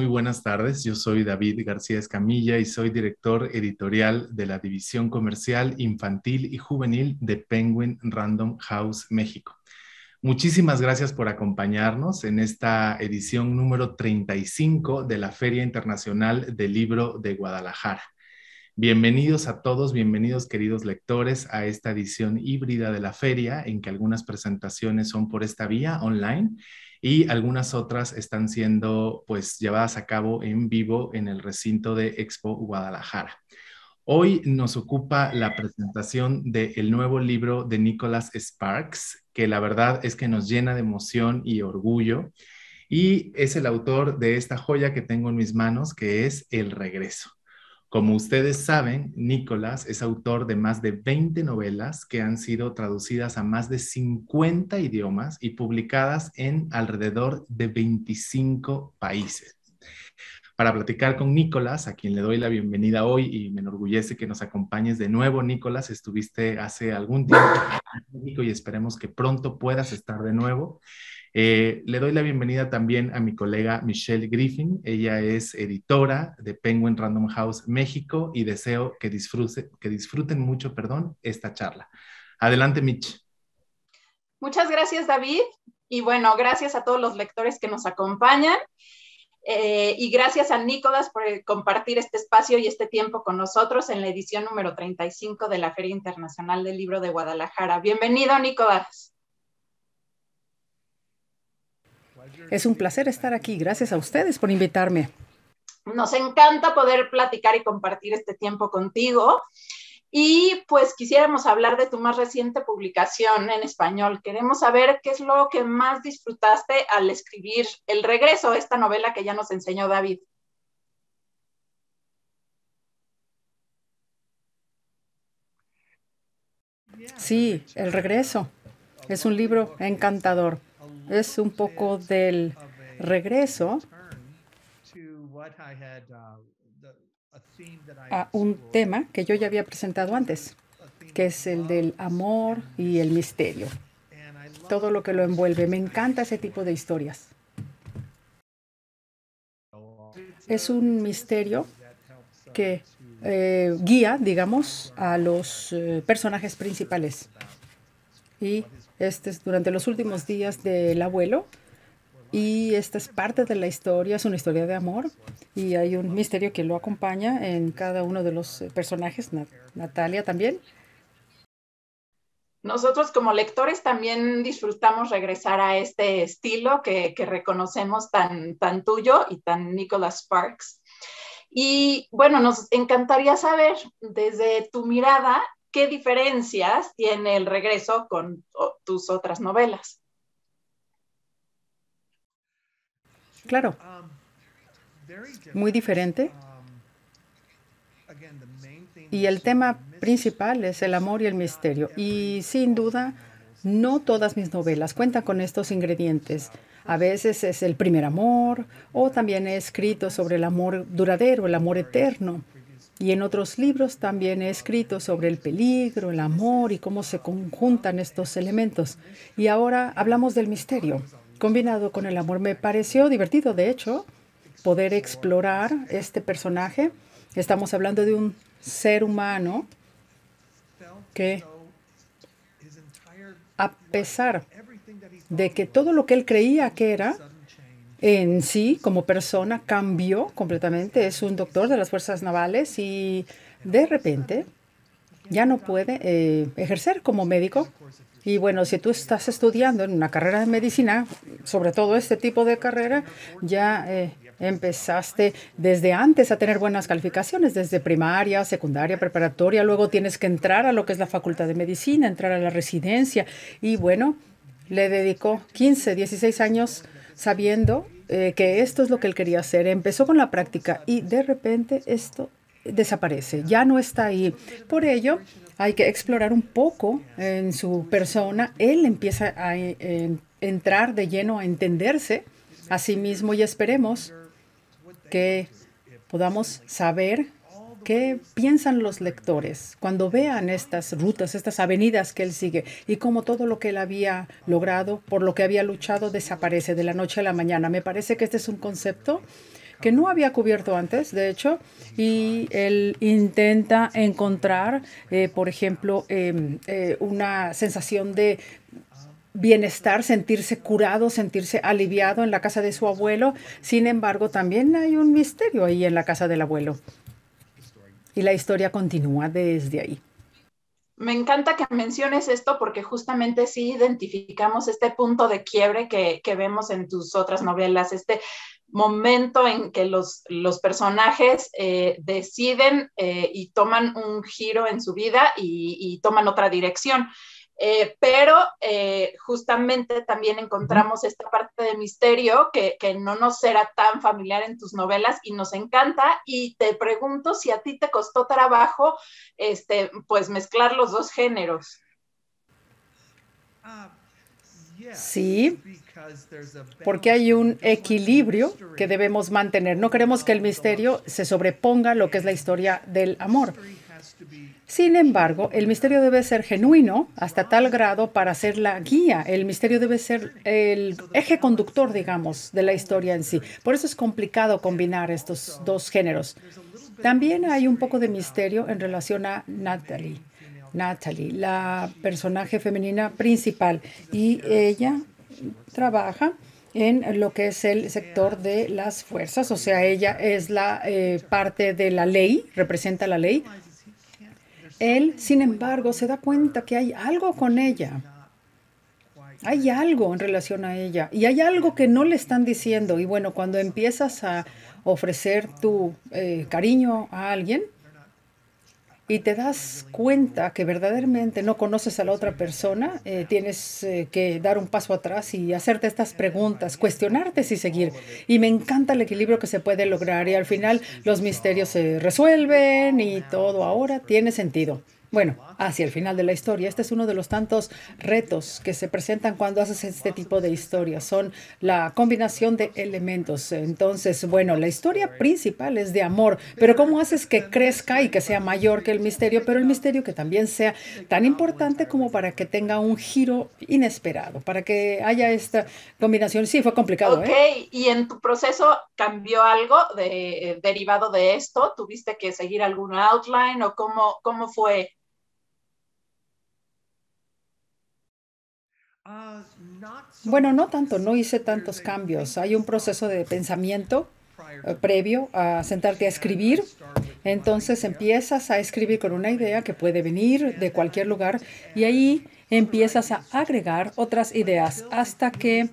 Muy buenas tardes, yo soy David García Escamilla y soy director editorial de la División Comercial Infantil y Juvenil de Penguin Random House México. Muchísimas gracias por acompañarnos en esta edición número 35 de la Feria Internacional del Libro de Guadalajara. Bienvenidos a todos, bienvenidos queridos lectores a esta edición híbrida de la feria en que algunas presentaciones son por esta vía online y algunas otras están siendo pues llevadas a cabo en vivo en el recinto de Expo Guadalajara. Hoy nos ocupa la presentación del nuevo libro de Nicholas Sparks, que la verdad es que nos llena de emoción y orgullo, y es el autor de esta joya que tengo en mis manos, que es El Regreso. Como ustedes saben, Nicholas es autor de más de 20 novelas que han sido traducidas a más de 50 idiomas y publicadas en alrededor de 25 países. Para platicar con Nicholas, a quien le doy la bienvenida hoy y me enorgullece que nos acompañes de nuevo, Nicholas. Estuviste hace algún tiempo en México y esperemos que pronto puedas estar de nuevo. Le doy la bienvenida también a mi colega Michelle Griffin. Ella es editora de Penguin Random House México y deseo que disfruten mucho, esta charla. Adelante, Mich. Muchas gracias, David. Y bueno, gracias a todos los lectores que nos acompañan. Y gracias a Nicholas por compartir este espacio y este tiempo con nosotros en la edición número 35 de la Feria Internacional del Libro de Guadalajara. Bienvenido, Nicholas. Es un placer estar aquí. Gracias a ustedes por invitarme. Nos encanta poder platicar y compartir este tiempo contigo. Y pues quisiéramos hablar de tu más reciente publicación en español. Queremos saber qué es lo que más disfrutaste al escribir El Regreso, esta novela que ya nos enseñó David. Sí, El Regreso. Es un libro encantador. Es un poco del regreso a un tema que yo ya había presentado antes, que es el del amor y el misterio. Todo lo que lo envuelve. Me encanta ese tipo de historias. Es un misterio que guía, digamos, a los personajes principales. Y este es durante los últimos días del abuelo. Y esta es parte de la historia, es una historia de amor. Y hay un misterio que lo acompaña en cada uno de los personajes. Natalia también. Nosotros como lectores también disfrutamos regresar a este estilo que reconocemos tan tuyo y tan Nicholas Sparks. Y bueno, nos encantaría saber desde tu mirada qué diferencias tiene El Regreso con tus otras novelas. Claro, muy diferente. Y el tema principal es el amor y el misterio. Y sin duda, no todas mis novelas cuentan con estos ingredientes. A veces es el primer amor, o también he escrito sobre el amor duradero, el amor eterno. Y en otros libros también he escrito sobre el peligro, el amor y cómo se conjuntan estos elementos. Y ahora hablamos del misterio, combinado con el amor. Me pareció divertido, de hecho, poder explorar este personaje. Estamos hablando de un ser humano que, a pesar de que todo lo que él creía que era, en sí, como persona, cambió completamente. Es un doctor de las fuerzas navales y de repente ya no puede ejercer como médico. Y bueno, si tú estás estudiando en una carrera de medicina, sobre todo este tipo de carrera, ya empezaste desde antes a tener buenas calificaciones, desde primaria, secundaria, preparatoria. Luego tienes que entrar a lo que es la facultad de medicina, entrar a la residencia. Y bueno, le dedicó 15, 16 años sabiendo que esto es lo que él quería hacer. Empezó con la práctica y de repente esto desaparece, ya no está ahí. Por ello, hay que explorar un poco en su persona. Él empieza a entrar de lleno, a entenderse a sí mismo y esperemos que podamos saber qué piensan los lectores cuando vean estas rutas, estas avenidas que él sigue y cómo todo lo que él había logrado, por lo que había luchado, desaparece de la noche a la mañana. Me parece que este es un concepto que no había cubierto antes, de hecho, y él intenta encontrar, por ejemplo, una sensación de bienestar, sentirse curado, sentirse aliviado en la casa de su abuelo. Sin embargo, también hay un misterio ahí en la casa del abuelo. Y la historia continúa desde ahí. Me encanta que menciones esto porque justamente sí identificamos este punto de quiebre que vemos en tus otras novelas, este momento en que los personajes deciden y toman un giro en su vida y toman otra dirección. Pero justamente también encontramos esta parte de misterio que no nos será tan familiar en tus novelas y nos encanta. Y te pregunto si a ti te costó trabajo pues mezclar los dos géneros. Sí, porque hay un equilibrio que debemos mantener. No queremos que el misterio se sobreponga a lo que es la historia del amor. Sin embargo, el misterio debe ser genuino hasta tal grado para ser la guía. El misterio debe ser el eje conductor, digamos, de la historia en sí. Por eso es complicado combinar estos dos géneros. También hay un poco de misterio en relación a Natalie, la personaje femenina principal, y ella trabaja en lo que es el sector de las fuerzas, o sea, ella es la parte de la ley, representa la ley. Él, sin embargo, se da cuenta que hay algo con ella. Hay algo en relación a ella y hay algo que no le están diciendo. Y bueno, cuando empiezas a ofrecer tu cariño a alguien y te das cuenta que verdaderamente no conoces a la otra persona, tienes que dar un paso atrás y hacerte estas preguntas, cuestionarte si seguir. Y me encanta el equilibrio que se puede lograr y al final los misterios se resuelven y todo ahora tiene sentido. Bueno, hacia el final de la historia, este es uno de los tantos retos que se presentan cuando haces este tipo de historias. Son la combinación de elementos. Entonces, bueno, la historia principal es de amor, pero ¿cómo haces que crezca y que sea mayor que el misterio, pero el misterio que también sea tan importante como para que tenga un giro inesperado, para que haya esta combinación? Sí, fue complicado, Ok, ¿y en tu proceso cambió algo derivado de esto? ¿Tuviste que seguir algún outline o cómo fue? Bueno, no tanto, no hice tantos cambios. Hay un proceso de pensamiento previo a sentarte a escribir. Entonces empiezas a escribir con una idea que puede venir de cualquier lugar y ahí empiezas a agregar otras ideas hasta que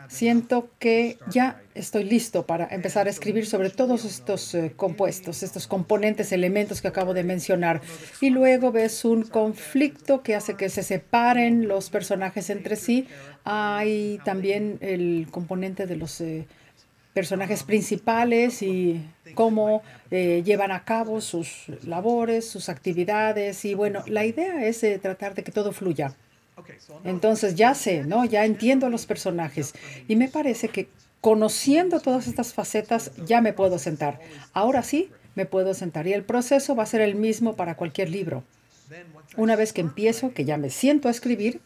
siento que ya estoy listo para empezar a escribir sobre todos estos compuestos, estos componentes, elementos que acabo de mencionar. Y luego ves un conflicto que hace que se separen los personajes entre sí. Hay también el componente de los personajes principales y cómo llevan a cabo sus labores, sus actividades. Y bueno, la idea es tratar de que todo fluya. Entonces ya sé, ¿no? Ya entiendo a los personajes y me parece que conociendo todas estas facetas ya me puedo sentar. Ahora sí, me puedo sentar y el proceso va a ser el mismo para cualquier libro. Una vez que empiezo, que ya me siento a escribir,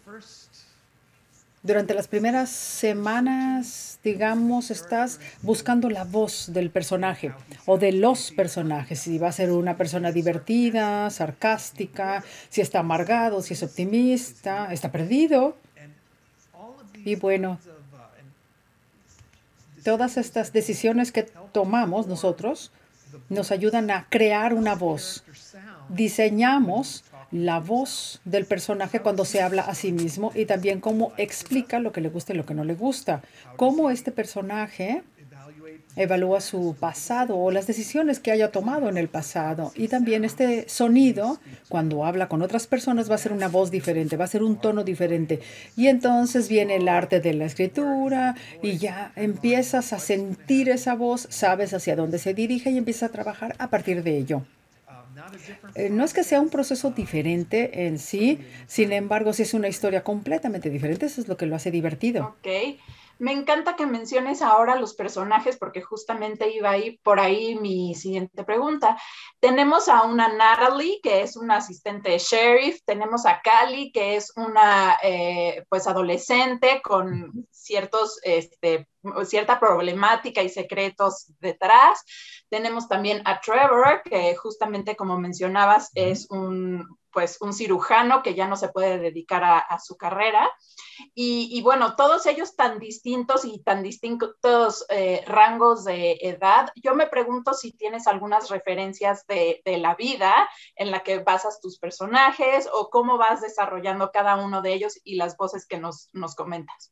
durante las primeras semanas, digamos, estás buscando la voz del personaje o de los personajes. Si va a ser una persona divertida, sarcástica, si está amargado, si es optimista, está perdido. Y bueno, todas estas decisiones que tomamos nosotros nos ayudan a crear una voz. Diseñamos la voz del personaje cuando se habla a sí mismo y también cómo explica lo que le gusta y lo que no le gusta. Cómo este personaje evalúa su pasado o las decisiones que haya tomado en el pasado. Y también este sonido, cuando habla con otras personas, va a ser una voz diferente, va a ser un tono diferente. Y entonces viene el arte de la escritura y ya empiezas a sentir esa voz, sabes hacia dónde se dirige y empiezas a trabajar a partir de ello. No es que sea un proceso diferente en sí, sin embargo, sí es una historia completamente diferente. Eso es lo que lo hace divertido. Ok. Me encanta que menciones ahora los personajes porque justamente iba ahí por ahí mi siguiente pregunta. Tenemos a una Natalie, que es una asistente de sheriff, tenemos a Callie, que es una pues adolescente con cierta problemática y secretos detrás. Tenemos también a Trevor, que justamente como mencionabas es un cirujano que ya no se puede dedicar a su carrera. Y bueno, todos ellos tan distintos y tan distintos rangos de edad. Yo me pregunto si tienes algunas referencias de la vida en la que basas tus personajes o cómo vas desarrollando cada uno de ellos y las voces que nos comentas.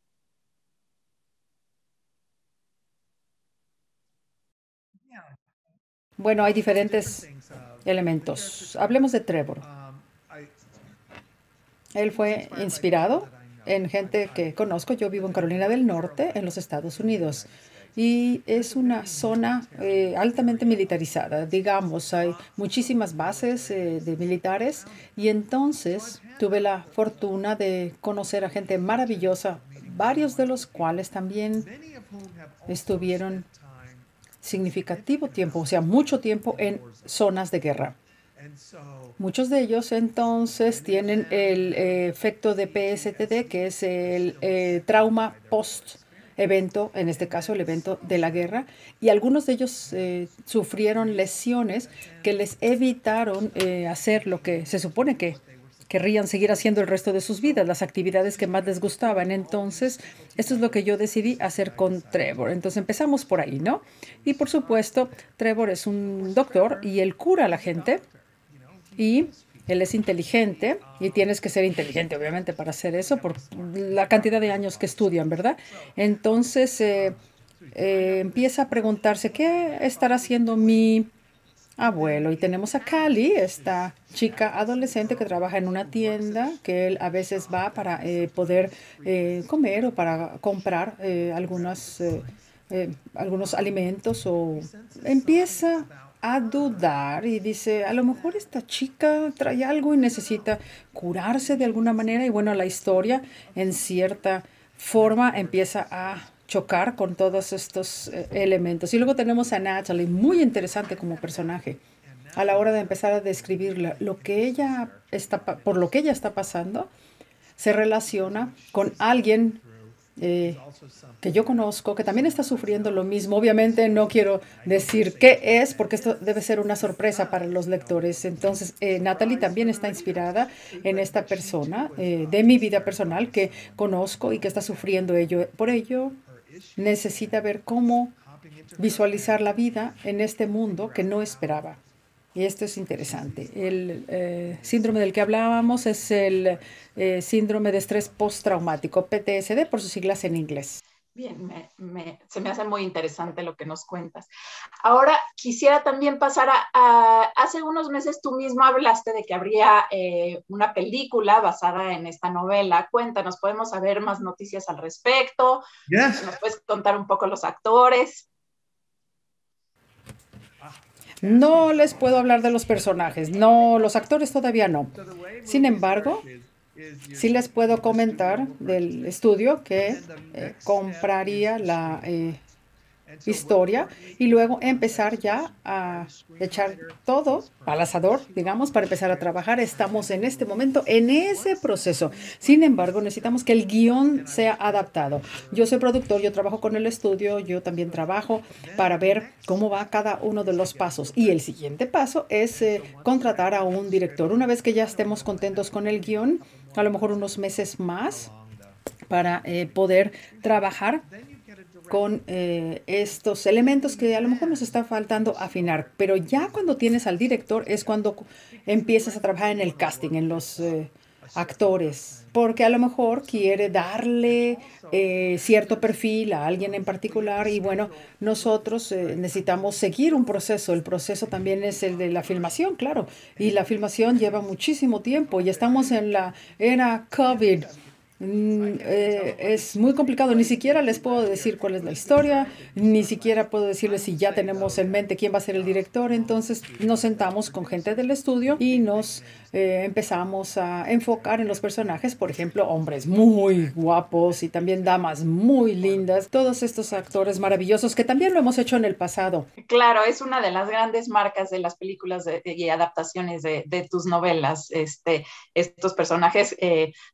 Bueno, hay diferentes elementos. Hablemos de Trevor. Él fue inspirado en gente que conozco. Yo vivo en Carolina del Norte, en los Estados Unidos, y es una zona altamente militarizada. Digamos, hay muchísimas bases de militares, y entonces tuve la fortuna de conocer a gente maravillosa, varios de los cuales también estuvieron significativo tiempo, o sea, mucho tiempo en zonas de guerra. Muchos de ellos entonces tienen el efecto de PSTD, que es el trauma post-evento, en este caso el evento de la guerra, y algunos de ellos sufrieron lesiones que les evitaron hacer lo que se supone que querrían seguir haciendo el resto de sus vidas, las actividades que más les gustaban. Entonces, esto es lo que yo decidí hacer con Trevor. Entonces, empezamos por ahí, ¿no? Y por supuesto, Trevor es un doctor y él cura a la gente. Y él es inteligente, y tienes que ser inteligente, obviamente, para hacer eso, por la cantidad de años que estudian, ¿verdad? Entonces, empieza a preguntarse, ¿qué estará haciendo mi abuelo? Y tenemos a Callie, esta chica adolescente que trabaja en una tienda, que él a veces va para poder comer o para comprar algunos alimentos, o empieza a dudar y dice, a lo mejor esta chica trae algo y necesita curarse de alguna manera. Y bueno, la historia en cierta forma empieza a chocar con todos estos elementos. Y luego tenemos a Natalie, muy interesante como personaje. A la hora de empezar a describirla, por lo que ella está pasando, se relaciona con alguien que yo conozco, que también está sufriendo lo mismo. Obviamente no quiero decir qué es, porque esto debe ser una sorpresa para los lectores. Entonces, Natalie también está inspirada en esta persona de mi vida personal que conozco y que está sufriendo ello. Por ello, necesita ver cómo visualizar la vida en este mundo que no esperaba. Y esto es interesante. El síndrome del que hablábamos es el síndrome de estrés postraumático, PTSD por sus siglas en inglés. Bien, se me hace muy interesante lo que nos cuentas. Ahora quisiera también pasar hace unos meses tú mismo hablaste de que habría una película basada en esta novela. Cuéntanos, ¿podemos saber más noticias al respecto? Yes. ¿Nos puedes contar un poco los actores? No les puedo hablar de los personajes, no, los actores todavía no. Sin embargo, sí les puedo comentar del estudio que compraría la historia y luego empezar ya a echar todo al asador, digamos, para empezar a trabajar. Estamos en este momento en ese proceso. Sin embargo, necesitamos que el guión sea adaptado. Yo soy productor, yo trabajo con el estudio, yo también trabajo para ver cómo va cada uno de los pasos. Y el siguiente paso es contratar a un director. Una vez que ya estemos contentos con el guión, a lo mejor unos meses más para poder trabajar con estos elementos que a lo mejor nos está faltando afinar. Pero ya cuando tienes al director es cuando empiezas a trabajar en el casting, en los actores, porque a lo mejor quiere darle cierto perfil a alguien en particular. Y bueno, nosotros necesitamos seguir un proceso. El proceso también es el de la filmación, claro. Y la filmación lleva muchísimo tiempo y estamos en la era COVID. Es muy complicado. Ni siquiera les puedo decir cuál es la historia, ni siquiera puedo decirles si ya tenemos en mente quién va a ser el director. Entonces nos sentamos con gente del estudio y nos empezamos a enfocar en los personajes, por ejemplo, hombres muy guapos y también damas muy lindas, todos estos actores maravillosos que también lo hemos hecho en el pasado. Claro, es una de las grandes marcas de las películas y adaptaciones de tus novelas, estos personajes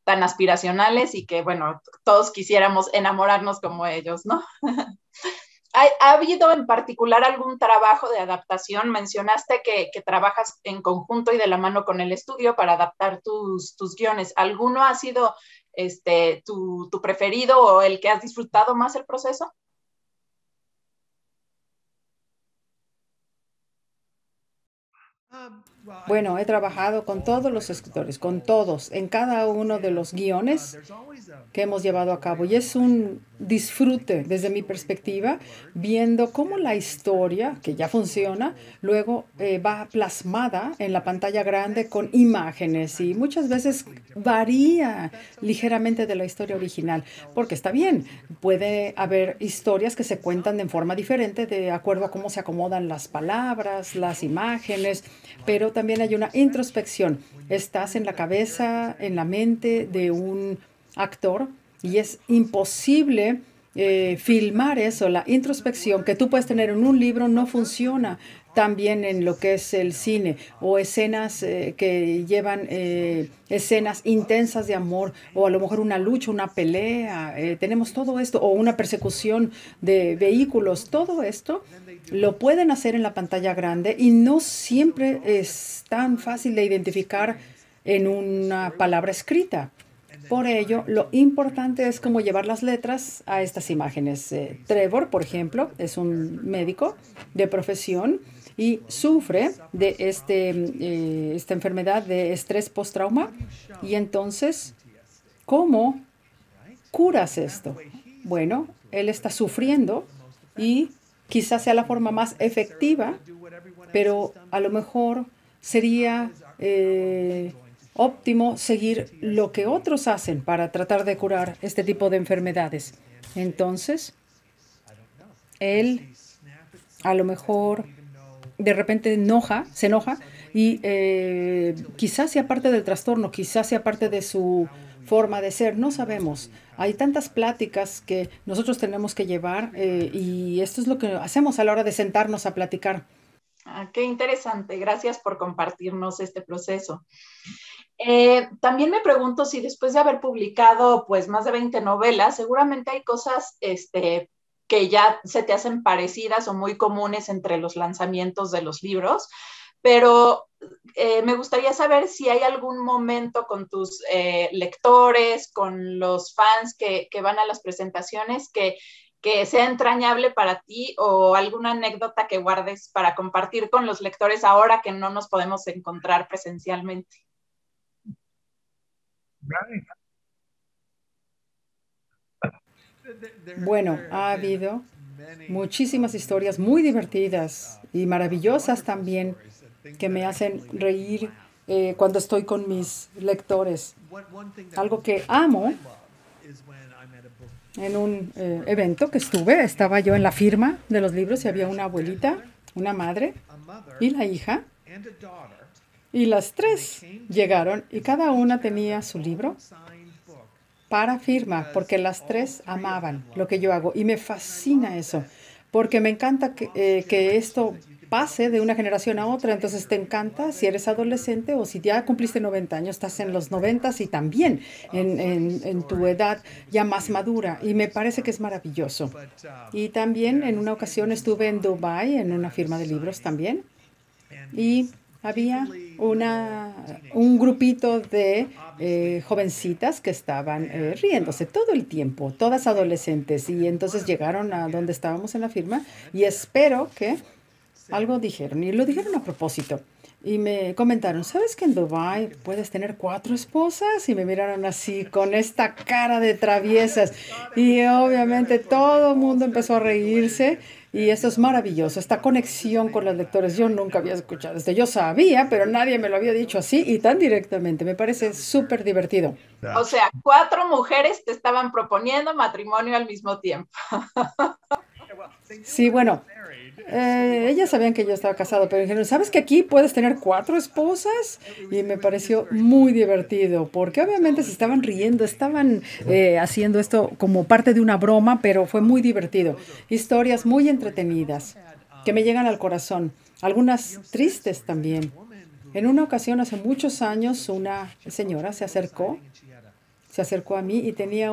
tan aspiracionales y que, bueno, todos quisiéramos enamorarnos como ellos, ¿no? ¿Ha habido en particular algún trabajo de adaptación? Mencionaste que trabajas en conjunto y de la mano con el estudio para adaptar tus guiones. ¿Alguno ha sido tu preferido o el que has disfrutado más el proceso? Bueno, he trabajado con todos los escritores, con todos, en cada uno de los guiones que hemos llevado a cabo. Y es un disfrute desde mi perspectiva, viendo cómo la historia, que ya funciona, luego va plasmada en la pantalla grande con imágenes y muchas veces varía ligeramente de la historia original, porque está bien, puede haber historias que se cuentan de forma diferente de acuerdo a cómo se acomodan las palabras, las imágenes, pero también hay una introspección. Estás en la cabeza, en la mente de un actor y es imposible filmar eso. La introspección que tú puedes tener en un libro no funciona también en lo que es el cine o escenas que llevan escenas intensas de amor o a lo mejor una lucha, una pelea. Tenemos todo esto o una persecución de vehículos. Todo esto lo pueden hacer en la pantalla grande y no siempre es tan fácil de identificar en una palabra escrita. Por ello, lo importante es cómo llevar las letras a estas imágenes. Trevor, por ejemplo, es un médico de profesión y sufre de esta enfermedad de estrés postrauma. Y entonces, ¿cómo curas esto? Bueno, él está sufriendo y quizás sea la forma más efectiva, pero a lo mejor sería óptimo seguir lo que otros hacen para tratar de curar este tipo de enfermedades. Entonces, él a lo mejor de repente se enoja y quizás sea parte del trastorno, quizás sea parte de su forma de ser, no sabemos. Hay tantas pláticas que nosotros tenemos que llevar y esto es lo que hacemos a la hora de sentarnos a platicar. Qué interesante. Gracias por compartirnos este proceso. También me pregunto si después de haber publicado pues más de 20 novelas, seguramente hay cosas que ya se te hacen parecidas o muy comunes entre los lanzamientos de los libros, pero me gustaría saber si hay algún momento con tus lectores, con los fans que van a las presentaciones que sea entrañable para ti o alguna anécdota que guardes para compartir con los lectores ahora que no nos podemos encontrar presencialmente. Bueno, ha habido muchísimas historias muy divertidas y maravillosas también que me hacen reír cuando estoy con mis lectores. Algo que amo en un evento que estaba yo en la firma de los libros y había una abuelita, una madre y la hija. Y las tres llegaron y cada una tenía su libro para firma, porque las tres amaban lo que yo hago. Y me fascina eso, porque me encanta que esto pase de una generación a otra. Entonces te encanta si eres adolescente o si ya cumpliste 90 años, estás en los 90 y también en tu edad ya más madura. Y me parece que es maravilloso. Y también en una ocasión estuve en Dubái, en una firma de libros también. Y había un grupito de jovencitas que estaban riéndose todo el tiempo, todas adolescentes. Y entonces llegaron a donde estábamos en la firma y espero que algo dijeron. Y lo dijeron a propósito. Y me comentaron, ¿sabes que en Dubái puedes tener 4 esposas? Y me miraron así con esta cara de traviesas. Y obviamente todo el mundo empezó a reírse. Y eso es maravilloso, esta conexión con los lectores. Yo nunca había escuchado esto. Yo sabía, pero nadie me lo había dicho así y tan directamente. Me parece súper divertido. O sea, 4 mujeres te estaban proponiendo matrimonio al mismo tiempo. Sí, bueno, ellas sabían que yo estaba casado, pero dijeron, ¿sabes que aquí puedes tener 4 esposas? Y me pareció muy divertido, porque obviamente se estaban riendo, estaban haciendo esto como parte de una broma, pero fue muy divertido. Historias muy entretenidas que me llegan al corazón, algunas tristes también. En una ocasión, hace muchos años, una señora se acercó a mí y tenía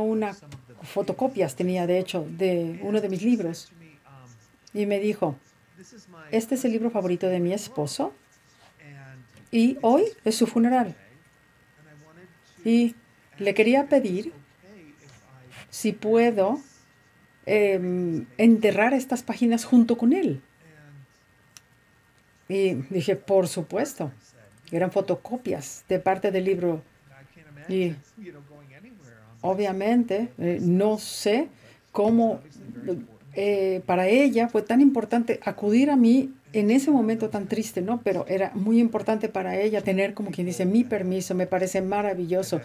fotocopias, tenía de hecho, de uno de mis libros. Y me dijo, este es el libro favorito de mi esposo y hoy es su funeral. Y le quería pedir si puedo enterrar estas páginas junto con él. Y dije, por supuesto. Eran fotocopias de parte del libro. Y obviamente no sé cómo para ella fue tan importante acudir a mí en ese momento tan triste, ¿no? Pero era muy importante para ella tener, como quien dice, mi permiso. Me parece maravilloso.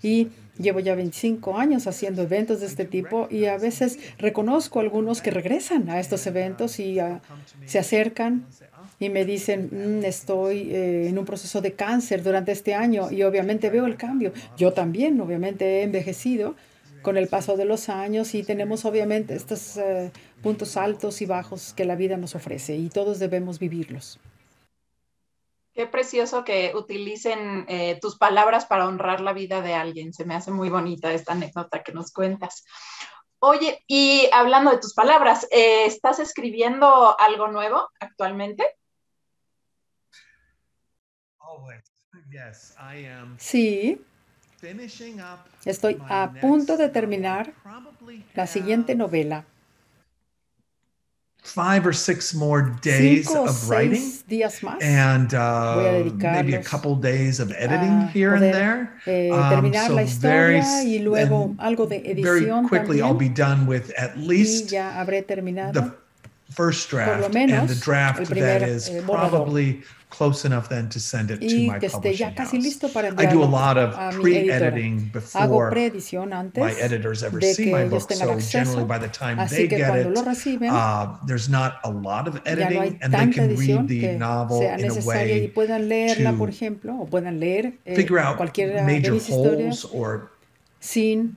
Y llevo ya 25 años haciendo eventos de este tipo y a veces reconozco a algunos que regresan a estos eventos y se acercan y me dicen, estoy en un proceso de cáncer durante este año y obviamente veo el cambio. Yo también, obviamente, he envejecido con el paso de los años y tenemos obviamente estos puntos altos y bajos que la vida nos ofrece y todos debemos vivirlos. Qué precioso que utilicen tus palabras para honrar la vida de alguien. Se me hace muy bonita esta anécdota que nos cuentas. Oye, y hablando de tus palabras, ¿estás escribiendo algo nuevo actualmente? Sí, estoy a punto de terminar la siguiente novela. 5 or 6 more days 5 o of writing 6 días más and voy a maybe a dedicarlos couple days of editing a here and poder there. terminar So la very, historia y luego algo de very edición quickly I'll be también done with at y least ya habré the terminado first por lo draft and the menos draft el that primer is borrador probably close enough then to send it to y my que esté ya publishing casi house. listo para I do a enviarlo lot of a mi editora. pre-editing Hago before preedición my antes editors ever de see que my ellos book, tengan so generally acceso, by the time así they que get cuando lo it, reciben there's not a lot of ya no hay editing and they tanta can read edición the que novel sea in a necesaria y way puedan leerla, por to ejemplo, o puedan leer figure out cualquiera de major mis holes historias or sin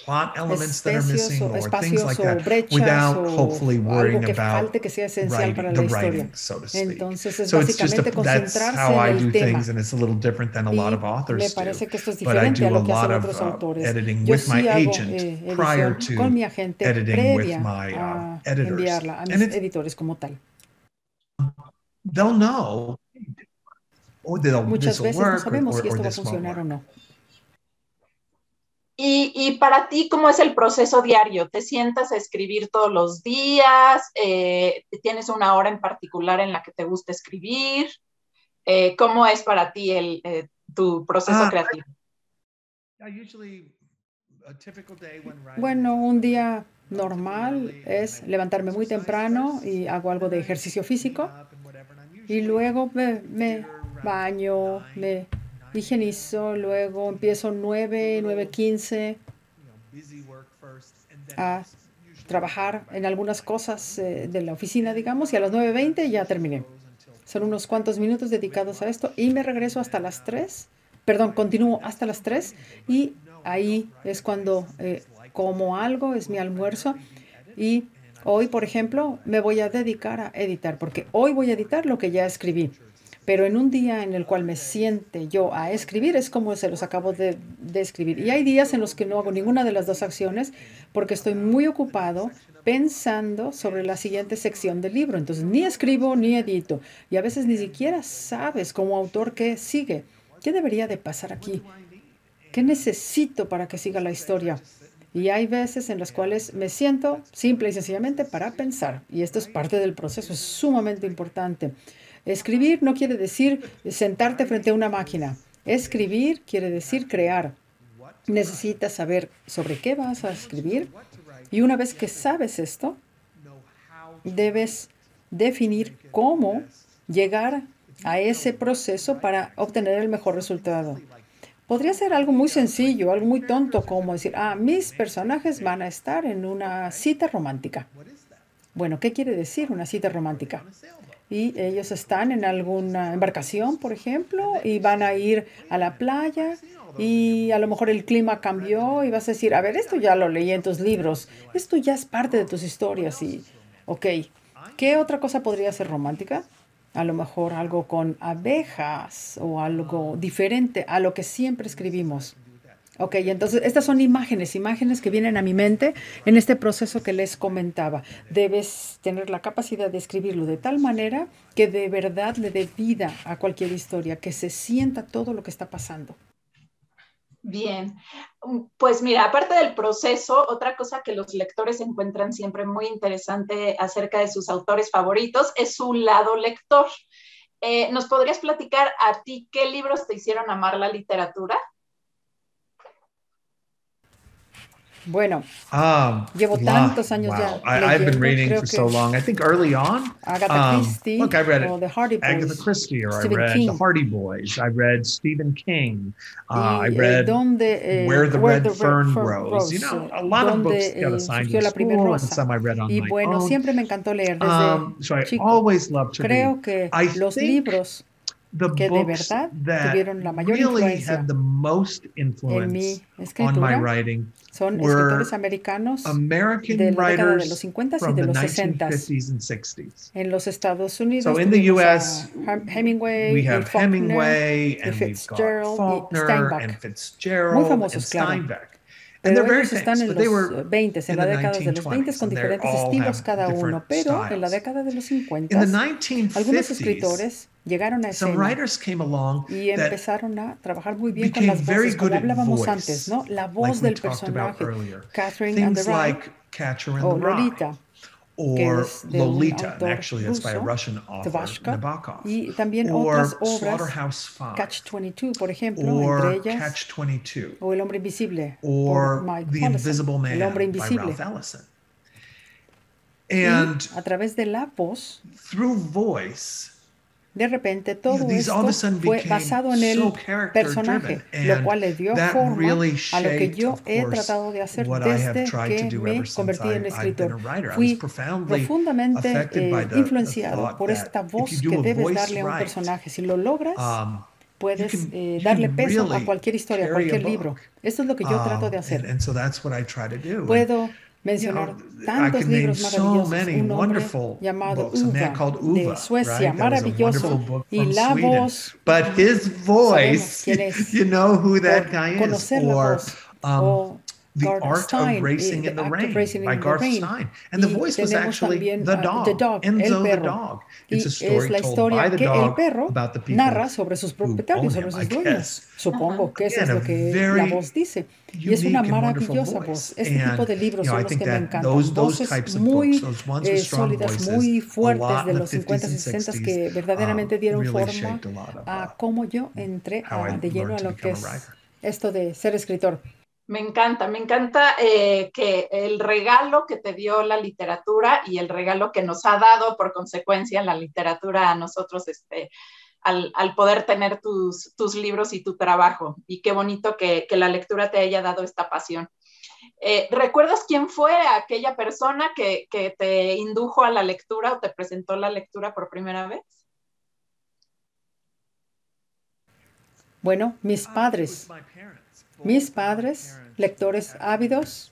plot elements that are missing or things espacios like o that brechas without o hopefully algo worrying que about falte que sea esencial para the la historia. writing, so to speak. Entonces es So it's just básicamente that's concentrarse how en I el do tema. things, and it's a little different than a lot Y of me authors do. parece que esto es But I diferente a do a lo que hacen lot of otros autores. editing Yo with my sí hago agent prior edición con to mi agente editing with previa my a editors, enviarla a and mis editores como tal. they'll know, oh, this Muchas will veces no work sabemos si or esto va a this won't funcionar o work. no. Y para ti, ¿cómo es el proceso diario? ¿Te sientas a escribir todos los días? ¿Tienes una hora en particular en la que te gusta escribir? ¿Cómo es para ti tu proceso creativo? Bueno, un día normal es levantarme muy temprano y hago algo de ejercicio físico y luego me baño, me higienizo, luego empiezo 9:15 a trabajar en algunas cosas de la oficina, digamos, y a las 9:20 ya terminé. Son unos cuantos minutos dedicados a esto y me regreso hasta las 3. Perdón, continúo hasta las 3 y ahí es cuando como algo, es mi almuerzo y hoy, por ejemplo, me voy a dedicar a editar porque hoy voy a editar lo que ya escribí. Pero en un día en el cual me siente yo a escribir, es como se los acabo de escribir. Y hay días en los que no hago ninguna de las dos acciones porque estoy muy ocupado pensando sobre la siguiente sección del libro. Entonces, ni escribo ni edito. Y a veces ni siquiera sabes como autor qué sigue. ¿Qué debería de pasar aquí? ¿Qué necesito para que siga la historia? Y hay veces en las cuales me siento simple y sencillamente para pensar. Y esto es parte del proceso, es sumamente importante. Escribir no quiere decir sentarte frente a una máquina. Escribir quiere decir crear. Necesitas saber sobre qué vas a escribir y una vez que sabes esto, debes definir cómo llegar a ese proceso para obtener el mejor resultado. Podría ser algo muy sencillo, algo muy tonto, como decir, mis personajes van a estar en una cita romántica. Bueno, ¿qué quiere decir una cita romántica? Y ellos están en alguna embarcación, por ejemplo, y van a ir a la playa y a lo mejor el clima cambió y vas a decir, a ver, esto ya lo leí en tus libros, esto ya es parte de tus historias y, ok, ¿qué otra cosa podría ser romántica? A lo mejor algo con abejas o algo diferente a lo que siempre escribimos. Ok, entonces estas son imágenes que vienen a mi mente en este proceso que les comentaba. Debes tener la capacidad de escribirlo de tal manera que de verdad le dé vida a cualquier historia, que se sienta todo lo que está pasando. Bien, pues mira, aparte del proceso, otra cosa que los lectores encuentran siempre muy interesante acerca de sus autores favoritos es su lado lector. ¿Nos podrías platicar a ti qué libros te hicieron amar la literatura? Bueno, llevo tantos años ya I've been reading creo for que so long. I think early on, Agatha Christie look, I read o The Hardy Agatha Boys, Christie, or Stephen I read King. The Hardy Boys. I read Stephen King. I Y read Where the Red Fern Grows. You know, a lot of books got donde assigned surgió in la primera school, and rosa. some I read on Y my bueno, own. siempre me encantó leer desde So I chico. always loved to Creo read. que I los think libros the que de books verdad that tuvieron la mayor really influencia had the most en influence mi on my escritura writing son were escritores americanos de American la década de los writers 50 y from de the los 60. 1950s and 60s. En los Estados Unidos So in the tuvimos US, a Hemingway, we y have Faulkner, Hemingway, y and we've got Fitzgerald, y Faulkner, Steinbeck. and Muy Fitzgerald, and famosos, claro. Steinbeck. And they're Pero very ellos están famous, en but they los were 20, en in la the década de los 20 1920s, con and they diferentes all estilos have cada uno. different Pero en la styles. década de los In 50, the algunos 1950s, escritores llegaron a some escena writers came along y that empezaron a trabajar muy bien con became las very voces, good como at hablábamos antes, voice, ¿no? La like voz we del talked about personaje. earlier. Catherine and the Things Rye like Catcher in o the Rye, Lolita, que or es de un Lolita, and autor actually that's by a ruso, Russian author, Tavashka, Nabokov, y también or otras obras, Slaughterhouse-Five, Catch-22, por ejemplo, or entre ellas, Catch-22, o El hombre invisible, por or Mike The Paulson, Invisible El hombre Man by invisible. Ralph Ellison. Y And a través de la voz, through voice, de repente todo these all of esto a sudden fue became basado en el so character personaje, driven, lo and cual le dio that forma really a lo que shaped, yo of he course, tratado de hacer what I have desde tried to que do me ever since convertí en I've been a escritor. writer. I was Fui profoundly profundamente affected by the influenciado thought por esta that if voz you do que a debes voice darle a un right, personaje. Si lo logras, you puedes can darle peso a really cualquier historia, a carry a cualquier libro. book. Esto es lo que yo trato de hacer. And so that's what I try to do. Puedo You mencionar know, I tantos can name libros so maravillosos. many Un hombre wonderful llamado books. A man Uva, called de Uva, Suecia, right? That was a wonderful maravilloso. book Y from la Sweden. voz, But his sabemos voice, quién es, you know who that por guy is. conocer la Or voz. O The Garth Art Stein, of Racing The in the Act Rain of Racing by in the Garth Rain. Stein. And the Y voice was tenemos actually también the The dog, Dog, el Enzo the perro. dog. Y It's a es story la told historia by the que el dog perro about the people narra sobre sus who propietarios, own sobre him, sus I dueños. guess. Supongo que eso Again, es a lo que very la voz dice. Y es una unique and wonderful maravillosa voice. voz. Este tipo de libros You know, son I los think que me that encantan. those Voces types of muy books, those ones with strong sólidas, voices, muy a fuertes lot de in the los 50s 50s y and 60s 60s, que verdaderamente dieron really forma shaped a lot of a cómo yo entré how I de lleno learned a to lo que become a es writer. esto de ser escritor. Me encanta que el regalo que te dio la literatura y el regalo que nos ha dado por consecuencia la literatura a nosotros, al poder tener tus libros y tu trabajo. Y qué bonito que la lectura te haya dado esta pasión. ¿Recuerdas quién fue aquella persona que te indujo a la lectura o te presentó la lectura por primera vez? Bueno, mis padres, lectores ávidos.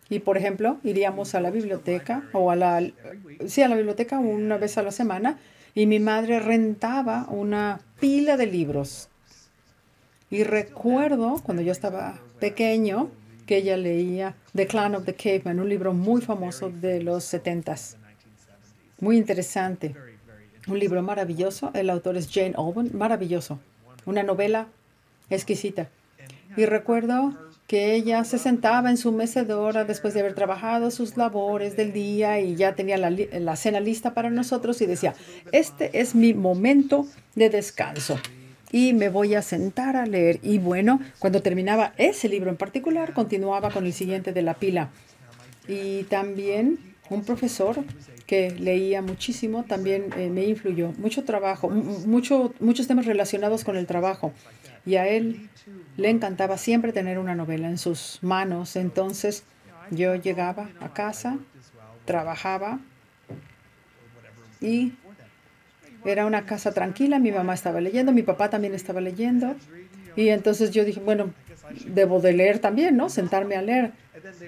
Y, por ejemplo, iríamos a la biblioteca o a la biblioteca una vez a la semana y mi madre rentaba una pila de libros. Y recuerdo, cuando yo estaba pequeño, que ella leía The Clan of the Caveman, un libro muy famoso de los 70s. Muy interesante. Un libro maravilloso. El autor es Jane Austen, maravilloso. Una novela exquisita. Y recuerdo que ella se sentaba en su mecedora después de haber trabajado sus labores del día y ya tenía la cena lista para nosotros y decía, este es mi momento de descanso y me voy a sentar a leer. Y bueno, cuando terminaba ese libro en particular, continuaba con el siguiente de la pila. Y también un profesor que leía muchísimo también me influyó. Mucho trabajo, muchos temas relacionados con el trabajo. Y a él le encantaba siempre tener una novela en sus manos. Entonces yo llegaba a casa, trabajaba y era una casa tranquila. Mi mamá estaba leyendo, mi papá también estaba leyendo. Y entonces yo dije, bueno, debo de leer también, ¿no? Sentarme a leer.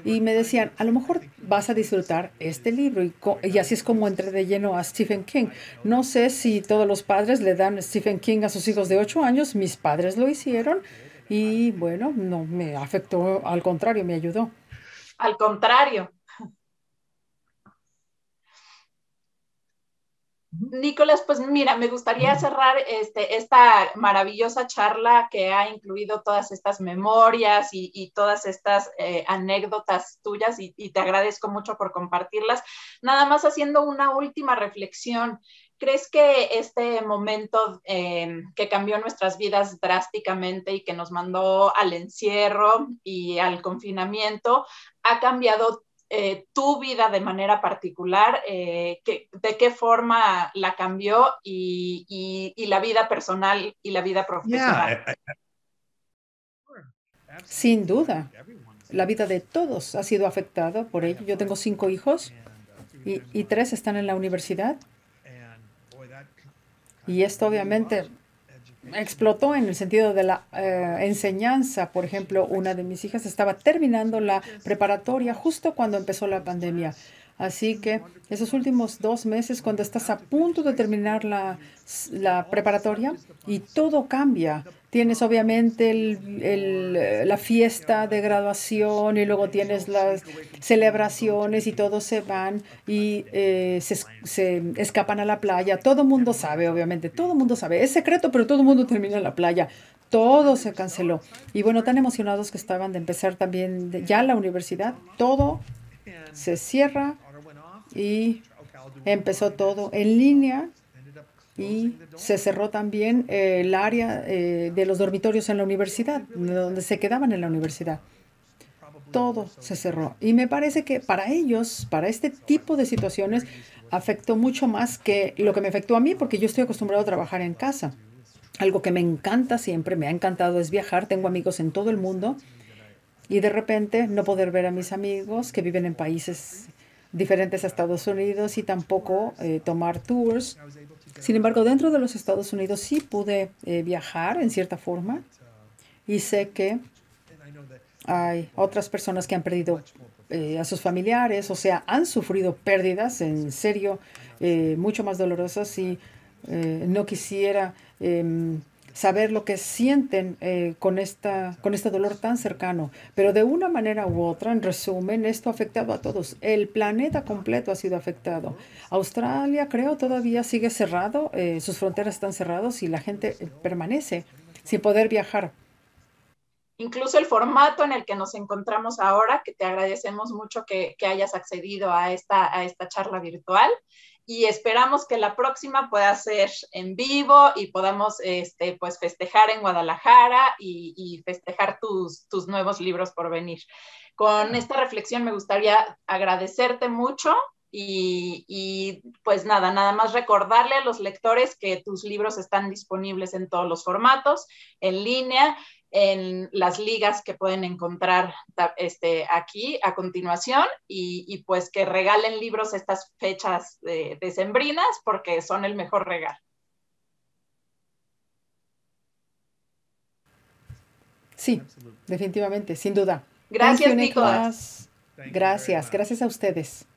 Y me decían, a lo mejor vas a disfrutar este libro. Y así es como entré de lleno a Stephen King. No sé si todos los padres le dan Stephen King a sus hijos de 8 años. Mis padres lo hicieron. Y bueno, no me afectó, al contrario, me ayudó. Al contrario. Nicolás, pues mira, me gustaría cerrar esta maravillosa charla que ha incluido todas estas memorias y todas estas anécdotas tuyas y te agradezco mucho por compartirlas. Nada más haciendo una última reflexión. ¿Crees que este momento que cambió nuestras vidas drásticamente y que nos mandó al encierro y al confinamiento ha cambiado tu vida de manera particular, de qué forma la cambió y la vida personal y la vida profesional? Sin duda, la vida de todos ha sido afectada por ello. Yo tengo 5 hijos y 3 están en la universidad. Y esto obviamente explotó en el sentido de la enseñanza. Por ejemplo, una de mis hijas estaba terminando la preparatoria justo cuando empezó la pandemia. Así que esos últimos 2 meses, cuando estás a punto de terminar la preparatoria y todo cambia. Tienes obviamente la fiesta de graduación y luego tienes las celebraciones y todos se van y se escapan a la playa. Todo el mundo sabe, obviamente, todo el mundo sabe. Es secreto, pero todo el mundo termina en la playa. Todo se canceló. Y bueno, tan emocionados que estaban de empezar también ya la universidad. Todo se cierra y empezó todo en línea y se cerró también el área de los dormitorios en la universidad, donde se quedaban en la universidad. Todo se cerró. Y me parece que para ellos, para este tipo de situaciones, afectó mucho más que lo que me afectó a mí, porque yo estoy acostumbrado a trabajar en casa. Algo que me encanta siempre, me ha encantado es viajar. Tengo amigos en todo el mundo. Y de repente no poder ver a mis amigos que viven en países diferentes a Estados Unidos y tampoco tomar tours. Sin embargo, dentro de los Estados Unidos sí pude viajar en cierta forma y sé que hay otras personas que han perdido a sus familiares, o sea, han sufrido pérdidas en serio mucho más dolorosas y no quisiera saber lo que sienten con este dolor tan cercano. Pero de una manera u otra, en resumen, esto ha afectado a todos. El planeta completo ha sido afectado. Australia, creo, todavía sigue cerrado. Sus fronteras están cerradas y la gente permanece sin poder viajar. Incluso el formato en el que nos encontramos ahora, que te agradecemos mucho que hayas accedido a esta charla virtual. Y esperamos que la próxima pueda ser en vivo y podamos pues festejar en Guadalajara y festejar tus nuevos libros por venir. Con esta reflexión me gustaría agradecerte mucho y pues nada más recordarle a los lectores que tus libros están disponibles en todos los formatos, en línea, en las ligas que pueden encontrar aquí a continuación y pues que regalen libros estas fechas decembrinas porque son el mejor regalo. Sí, definitivamente, sin duda. Gracias, Nicolás. Gracias a ustedes.